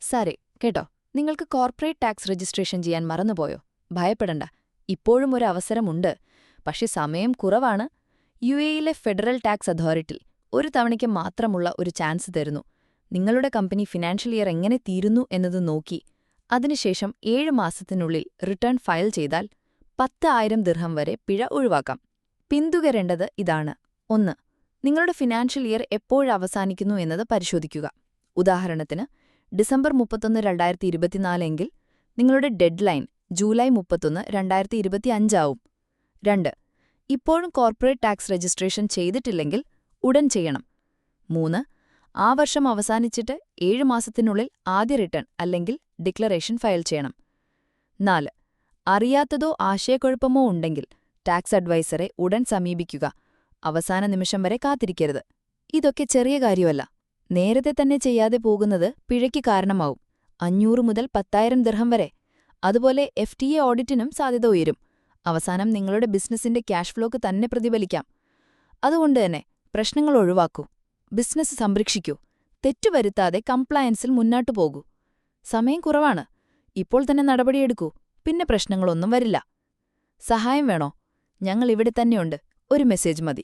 സാരേ കേട്ടോ, നിങ്ങൾക്ക് corporate tax registration ചെയ്യാൻ മറന്നുപോയോ? ഭയപ്പെടണ്ട, ഇപ്പോഴും ഒരു അവസരമുണ്ട്. പക്ഷേ സമയം കുറവാണ്. യുഎഇയിലെ ഫെഡറൽ ടാക്സ് അതോറിറ്റി ഒരു തവണയ്ക്ക് മാത്രമുള്ള ഒരു ചാൻസ് തരുന്നു. നിങ്ങളുടെ കമ്പനി ഫിനാൻഷ്യൽ ഇയർ എങ്ങനെ തീരുന്നു എന്നത് നോക്കി അതിനുശേഷം 7 മാസത്തിനുള്ളിൽ റിട്ടേൺ ഫയൽ ചെയ്താൽ 10,000 ദിർഹം വരെ പിഴ ഒഴിവാക്കാം. പിന്തുടരേണ്ടത് ഇതാണ്: 1. നിങ്ങളുടെ ഫിനാൻഷ്യൽ ഇയർ എപ്പോഴവസാനിക്കുന്നു എന്നത് പരിശോധിക്കുക. ഉദാഹരണത്തിന്, ഡിസംബർ 31, 2024 എങ്കിൽ നിങ്ങളുടെ ഡെഡ്ലൈൻ ജൂലൈ 31, 2025 ആവും. 2. ഇപ്പോഴും കോർപ്പറേറ്റ് ടാക്സ് രജിസ്ട്രേഷൻ ചെയ്തിട്ടില്ലെങ്കിൽ ഉടൻ ചെയ്യണം. 3. ആ വർഷം അവസാനിച്ചിട്ട് 7 മാസത്തിനുള്ളിൽ ആദ്യ റിട്ടേൺ അല്ലെങ്കിൽ ഡിക്ലറേഷൻ ഫയൽ ചെയ്യണം. 4. അറിയാത്തതോ ആശയക്കുഴപ്പമോ ഉണ്ടെങ്കിൽ ടാക്സ് അഡ്വൈസറെ ഉടൻ സമീപിക്കുക. അവസാന നിമിഷം വരെ കാത്തിരിക്കരുത്. ഇതൊക്കെ ചെറിയ കാര്യമല്ല. നേരത്തെ തന്നെ ചെയ്യാതെ പോകുന്നത് പിഴയ്ക്ക് കാരണമാവും. 500 മുതൽ 10,000 ദിർഹം വരെ. അതുപോലെ FTA ഓഡിറ്റിനും സാധ്യത ഉയരും. അവസാനം നിങ്ങളുടെ ബിസിനസിന്റെ ക്യാഷ് ഫ്ലോക്ക് തന്നെ പ്രതിഫലിക്കാം. അതുകൊണ്ടുതന്നെ പ്രശ്നങ്ങൾ ഒഴിവാക്കൂ, ബിസിനസ് സംരക്ഷിക്കൂ, തെറ്റുവരുത്താതെ കംപ്ലയൻസിൽ മുന്നോട്ടു പോകൂ. സമയം കുറവാണ്. ഇപ്പോൾ തന്നെ നടപടിയെടുക്കൂ, പിന്നെ പ്രശ്നങ്ങളൊന്നും വരില്ല. സഹായം വേണോ? ഞങ്ങൾ ഇവിടെ തന്നെയുണ്ട്. ഒരു മെസ്സേജ് മതി.